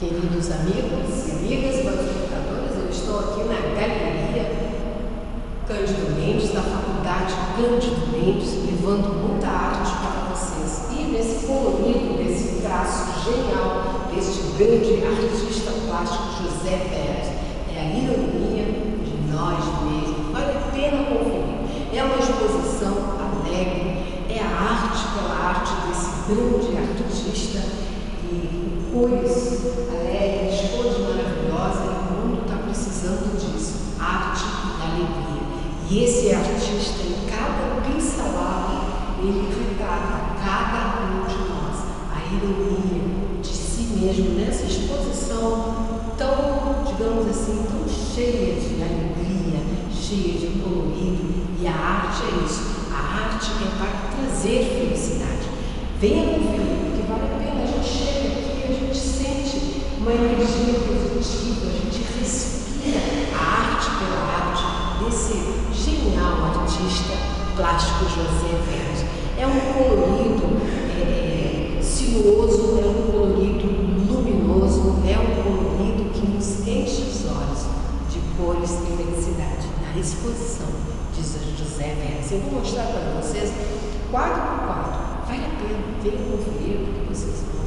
Queridos amigos e amigas, meus espectadores, eu estou aqui na Galeria Cândido Mendes, da Faculdade Cândido Mendes, levando muita arte para vocês. E nesse colorido, nesse traço genial deste grande artista plástico José Veras, é a ironia de nós mesmos. Vale a pena conferir. É uma exposição alegre, é a arte pela arte desse grande artista e cores alegres, cores maravilhosas. O mundo está precisando disso, arte e alegria. E esse artista, em cada pincelada, ele retrata cada um de nós, a ironia de si mesmo nessa exposição tão, digamos assim, tão cheia de alegria, cheia de colorido. E a arte é isso, a arte é para trazer felicidade. Venha conferir, porque vale a pena. A gente chega aqui, a gente sente uma energia positiva, a gente respira a arte pela arte desse genial artista plástico José Veras. É um colorido sinuoso, é um colorido luminoso, é um colorido que nos enche os olhos de cores e felicidade. Na exposição de José Veras, eu vou mostrar para vocês quadro por quadro. Vale a pena, venham conferir, porque vocês vão